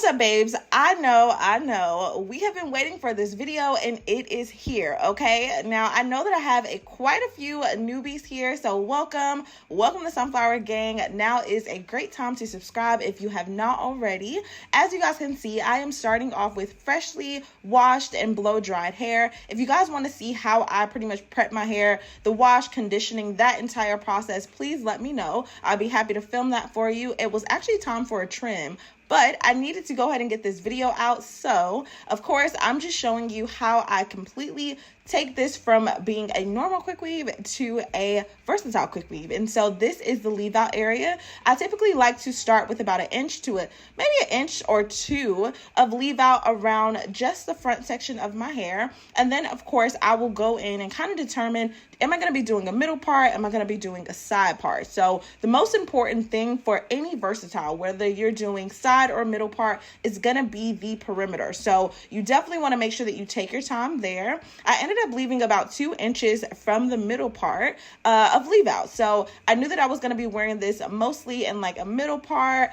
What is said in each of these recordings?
up, babes? I know. We have been waiting for this video and it is here, okay? Now, I know that I have quite a few newbies here, so welcome to Sunflower Gang. Now is a great time to subscribe if you have not already. As you guys can see, I am starting off with freshly washed and blow-dried hair. If you guys want to see how I pretty much prep my hair, the wash, conditioning, that entire process, please let me know. I'll be happy to film that for you. It was actually time for a trim, but I needed to go ahead and get this video out. So, of course, I'm just showing you how I completely take this from being a normal quick weave to a versatile quick weave. And so this is the leave out area. I typically like to start with about an inch to maybe an inch or two of leave out around just the front section of my hair. And then, of course, I will go in and kind of determine, am I going to be doing a middle part? Am I going to be doing a side part? So the most important thing for any versatile, whether you're doing side or middle part, is going to be the perimeter. So you definitely want to make sure that you take your time there. I ended up leaving about 2 inches from the middle part of leave out. So I knew that I was going to be wearing this mostly in like a middle part.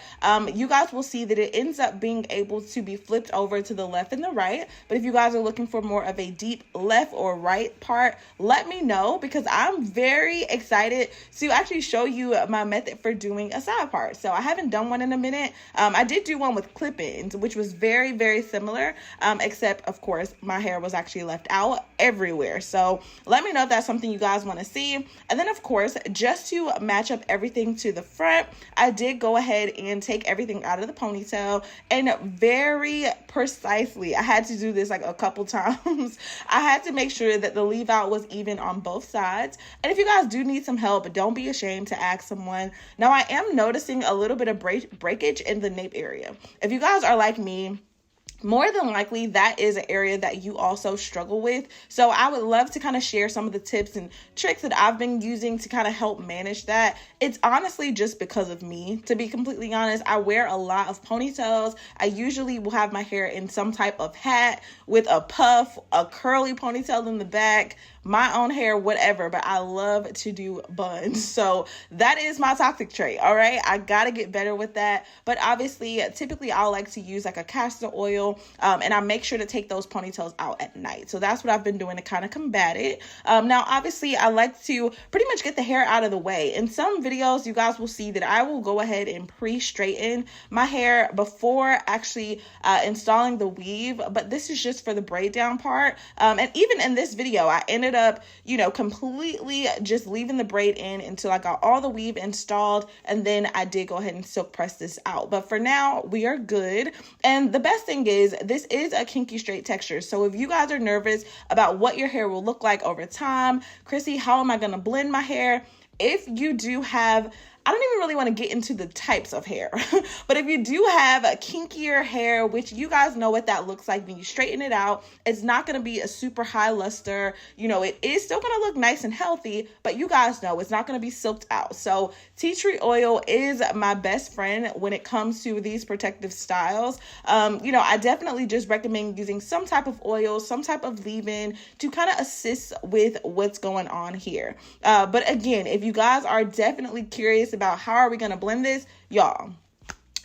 You guys will see that it ends up being able to be flipped over to the left and the right. But if you guys are looking for more of a deep left or right part, let me know, because I'm very excited to actually show you my method for doing a side part. So I haven't done one in a minute. I did do one with clip-ins, which was very, very similar, except of course my hair was actually left out everywhere. So let me know if that's something you guys want to see. And then, of course, just to match up everything to the front, I did go ahead and take everything out of the ponytail, and very precisely, I had to do this like a couple times. I had to make sure that the leave out was even on both sides. And if you guys do need some help, don't be ashamed to ask someone. Now, I am noticing a little bit of breakage in the nape area. If you guys are like me, more than likely that is an area that you also struggle with. So I would love to kind of share some of the tips and tricks that I've been using to kind of help manage that. It's honestly just because of me, to be completely honest. I wear a lot of ponytails. I usually will have my hair in some type of hat with a puff, a curly ponytail in the back, my own hair, whatever, but I love to do buns. So that is my toxic trait, all right? I gotta get better with that. But obviously, typically I'll like to use like a castor oil, and I make sure to take those ponytails out at night. So that's what I've been doing to kind of combat it. Now, obviously, I like to pretty much get the hair out of the way. In some videos, you guys will see that I will go ahead and pre-straighten my hair before actually installing the weave, but this is just for the braid down part. And even in this video, I ended up, completely just leaving the braid in until I got all the weave installed, and then I did go ahead and silk press this out. But for now, we are good. And the best thing is, this is a kinky straight texture. So if you guys are nervous about what your hair will look like over time, Chrissy, how am I going to blend my hair? If you do have, I don't even really want to get into the types of hair, but if you do have a kinkier hair, which you guys know what that looks like when you straighten it out, it's not going to be a super high luster. It is still going to look nice and healthy, but you guys know it's not going to be silked out. So tea tree oil is my best friend when it comes to these protective styles. I definitely just recommend using some type of oil, some type of leave-in to kind of assist with what's going on here. But again, if you guys are definitely curious about how are we going to blend this, y'all,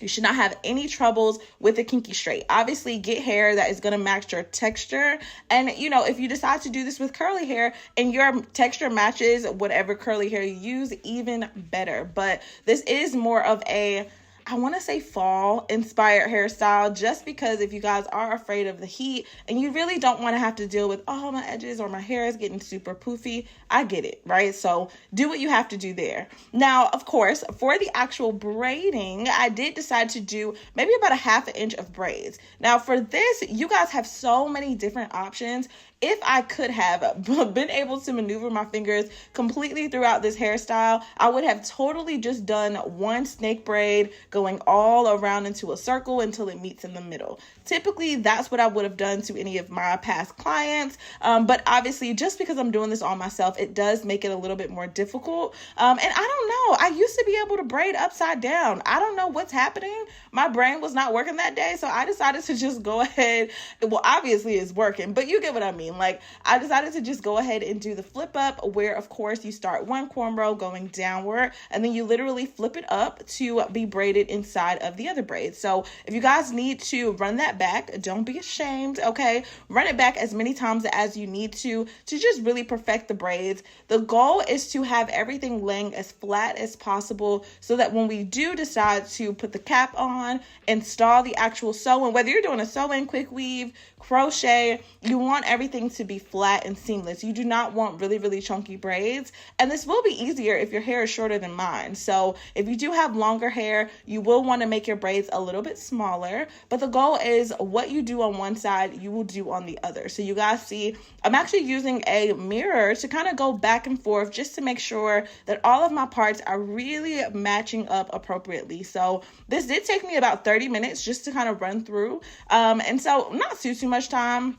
you should not have any troubles with a kinky straight. Obviously, get hair that is going to match your texture. And, if you decide to do this with curly hair and your texture matches whatever curly hair you use, even better. But this is more of a, I want to say fall inspired hairstyle, just because if you guys are afraid of the heat and you really don't want to have to deal with, oh, my edges or my hair is getting super poofy, I get it, right? So do what you have to do there. Now, of course, for the actual braiding, I did decide to do maybe about a ½ inch of braids. Now for this, you guys have so many different options. If I could have been able to maneuver my fingers completely throughout this hairstyle, I would have totally just done one snake braid going all around into a circle until it meets in the middle. Typically, that's what I would have done to any of my past clients. But obviously, just because I'm doing this on myself, it does make it a little bit more difficult. And I don't know, I used to be able to braid upside down. I don't know what's happening. My brain was not working that day, so I decided to just go ahead. Well, obviously it's working, but you get what I mean. queen. Like, I decided to just go ahead and do the flip up, where of course you start one cornrow going downward, and then you literally flip it up to be braided inside of the other braid. So if you guys need to run that back, don't be ashamed, okay? Run it back as many times as you need to just really perfect the braids. The goal is to have everything laying as flat as possible so that when we do decide to put the cap on, install the actual sewing, whether you're doing a sew-in, quick weave, crochet, you want everything to be flat and seamless. You do not want really, really chunky braids. And this will be easier if your hair is shorter than mine. So if you do have longer hair, you will want to make your braids a little bit smaller. But the goal is what you do on one side, you will do on the other. So you guys see, I'm actually using a mirror to kind of go back and forth just to make sure that all of my parts are really matching up appropriately. So this did take me about 30 minutes just to kind of run through. And so not too much time.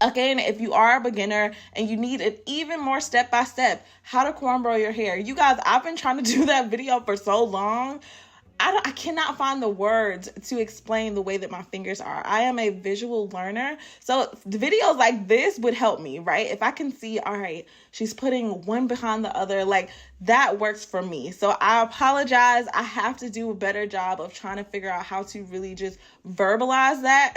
Again, if you are a beginner and you need an even more step-by-step how to cornrow your hair, you guys, I've been trying to do that video for so long. I cannot find the words to explain the way that my fingers are. I am a visual learner. So the videos like this would help me, right? If I can see, all right, she's putting one behind the other, like that works for me. So I apologize. I have to do a better job of trying to figure out how to really just verbalize that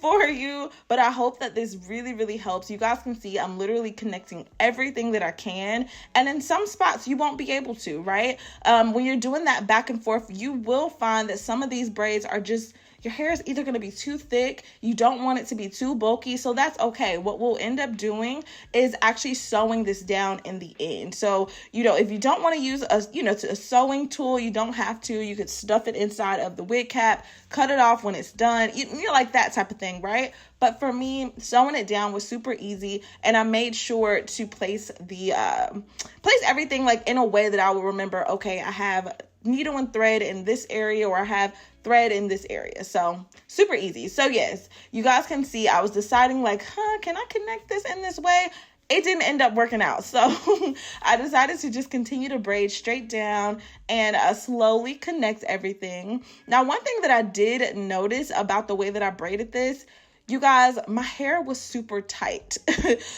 for you. But I hope that this really, really helps. You guys can see I'm literally connecting everything that I can. And in some spots you won't be able to, right? When you're doing that back and forth, you will find that some of these braids are just, your hair is either going to be too thick, you don't want it to be too bulky, so that's okay. What we'll end up doing is actually sewing this down in the end. So, you know, if you don't want to use a sewing tool, you don't have to. You could stuff it inside of the wig cap, cut it off when it's done, you're like that type of thing, right? But for me, sewing it down was super easy, and I made sure to place the place everything like in a way that I will remember, okay, I have needle and thread in this area, or I have thread in this area. So super easy. So yes, you guys can see I was deciding like, can I connect this in this way? It didn't end up working out. So I decided to just continue to braid straight down and slowly connect everything. Now, one thing that I did notice about the way that I braided this, you guys, my hair was super tight.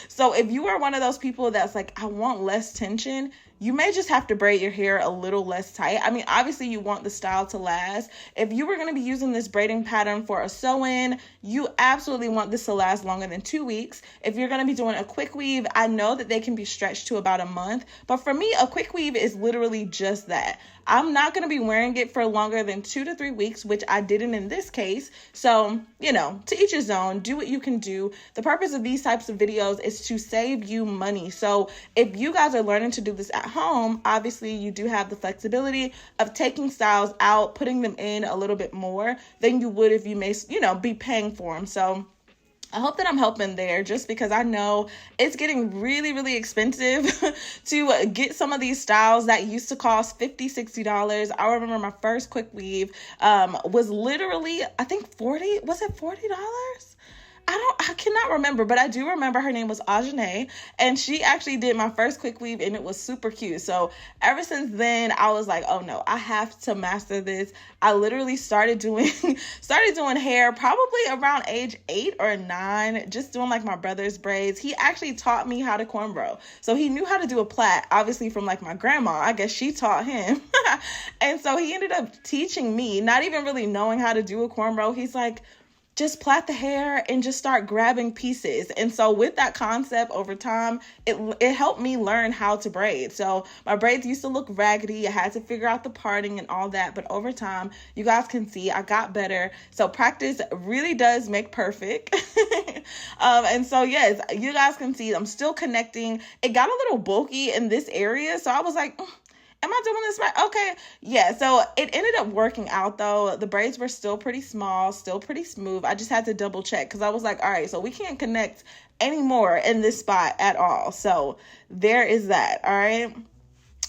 So if you are one of those people that's like, I want less tension, you may just have to braid your hair a little less tight. I mean, obviously you want the style to last. If you were going to be using this braiding pattern for a sew-in, you absolutely want this to last longer than 2 weeks. If you're going to be doing a quick weave, I know that they can be stretched to about a month, but for me, a quick weave is literally just that. I'm not going to be wearing it for longer than 2 to 3 weeks, which I didn't in this case. So, you know, to each his own, do what you can do. The purpose of these types of videos is to save you money. So if you guys are learning to do this at home, obviously you do have the flexibility of taking styles out, putting them in a little bit more than you would if you may, be paying for them. So I hope that I'm helping there, just because I know it's getting really, really expensive to get some of these styles that used to cost $50, $60. I remember my first quick weave was literally, I think $40. Was it $40? I cannot remember, but I do remember her name was Ajane, and she actually did my first quick weave, and it was super cute. So ever since then, I was like, oh no, I have to master this. I literally started doing hair probably around age 8 or 9, just doing like my brother's braids. He actually taught me how to cornrow. So he knew how to do a plait, obviously from like my grandma. I guess she taught him. And so he ended up teaching me, not even really knowing how to do a cornrow. He's like, just plait the hair and just start grabbing pieces. And so with that concept over time, it helped me learn how to braid. So my braids used to look raggedy. I had to figure out the parting and all that. But over time, you guys can see I got better. So practice really does make perfect. And so, yes, you guys can see I'm still connecting. It got a little bulky in this area. So I was like, am I doing this right? Okay. Yeah. So it ended up working out though. The braids were still pretty small, still pretty smooth. I just had to double check because I was like, all right, so we can't connect anymore in this spot at all. So there is that. All right.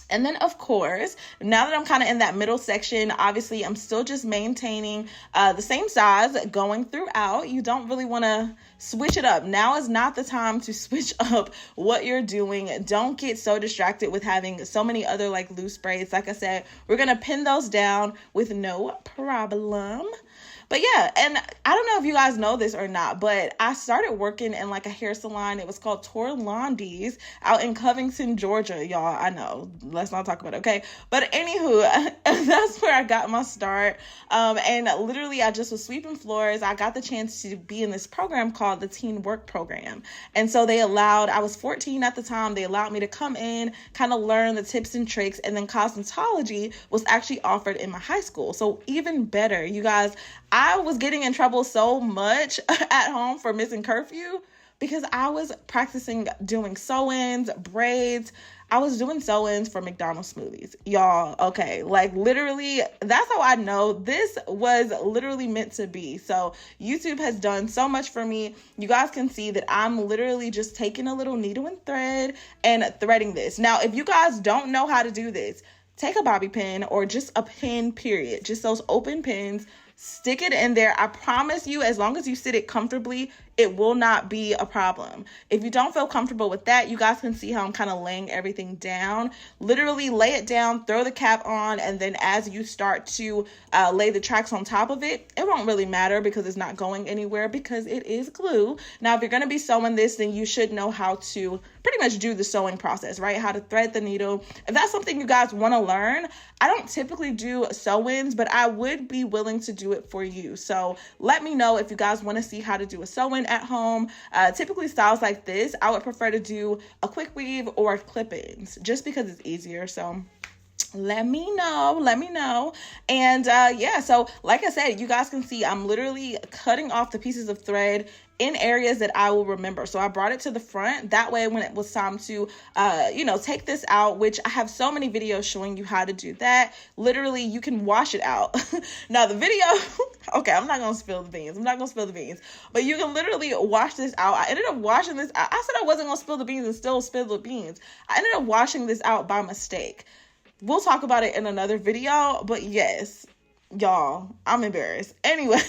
And then, of course, now that I'm kind of in that middle section, obviously, I'm still just maintaining the same size going throughout. You don't really want to switch it up. Now is not the time to switch up what you're doing. Don't get so distracted with having so many other like loose braids. Like I said, we're going to pin those down with no problem. But yeah, and I don't know if you guys know this or not, but I started working in like a hair salon. It was called Torlondi's out in Covington, Georgia. Y'all, I know, let's not talk about it, okay? But anywho, that's where I got my start. And literally I just was sweeping floors. I got the chance to be in this program called the Teen Work Program. And so I was 14 at the time, they allowed me to come in, kind of learn the tips and tricks, and then cosmetology was actually offered in my high school. So even better, you guys, I was getting in trouble so much at home for missing curfew because I was practicing doing sew-ins, braids. I was doing sew-ins for McDonald's smoothies. Y'all, okay, like literally, that's how I know this was literally meant to be. So YouTube has done so much for me. You guys can see that I'm literally just taking a little needle and thread and threading this. Now, if you guys don't know how to do this, take a bobby pin or just a pin, period. Just those open pins. Stick it in there. I promise you, as long as you sit it comfortably, it will not be a problem. If you don't feel comfortable with that, you guys can see how I'm kind of laying everything down. Literally lay it down, throw the cap on, and then as you start to lay the tracks on top of it, it won't really matter because it's not going anywhere because it is glue. Now, if you're going to be sewing this, then you should know how to pretty much do the sewing process, right? How to thread the needle. If that's something you guys want to learn, I don't typically do sew-ins, but I would be willing to do it for you. So let me know if you guys want to see how to do a sew-in at home. Typically styles like this, I would prefer to do a quick weave or clip-ins just because it's easier. So let me know. And yeah, so like I said, you guys can see I'm literally cutting off the pieces of thread in areas that I will remember. So I brought it to the front. That way, when it was time to, take this out, which I have so many videos showing you how to do that. Literally, you can wash it out. Now, the video, okay, I'm not going to spill the beans. But you can literally wash this out. I ended up washing this out. I said I wasn't going to spill the beans and still spill the beans. I ended up washing this out by mistake. We'll talk about it in another video, but yes, y'all, I'm embarrassed. Anyway,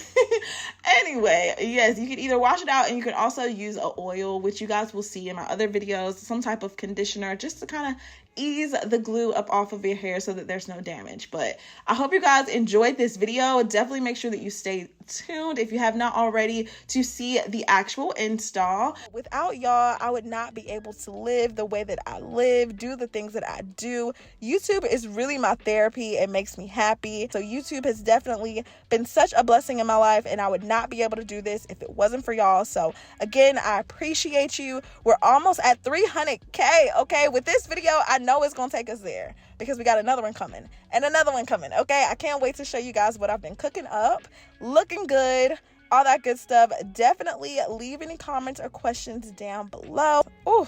yes, you can either wash it out and you can also use an oil, which you guys will see in my other videos, some type of conditioner just to kind of ease the glue up off of your hair so that there's no damage. But I hope you guys enjoyed this video. Definitely make sure that you stay tuned if you have not already to see the actual install. Without y'all, I would not be able to live the way that I live, do the things that I do. YouTube is really my therapy. It makes me happy. So YouTube has definitely been such a blessing in my life, and I would not be able to do this if it wasn't for y'all. So again, I appreciate you. We're almost at 300K, okay? With this video, I know it's gonna take us there because we got another one coming and another one coming, okay? I can't wait to show you guys what I've been cooking up. Looking good, all that good stuff. Definitely leave any comments or questions down below. Ooh,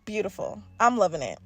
beautiful. I'm loving it.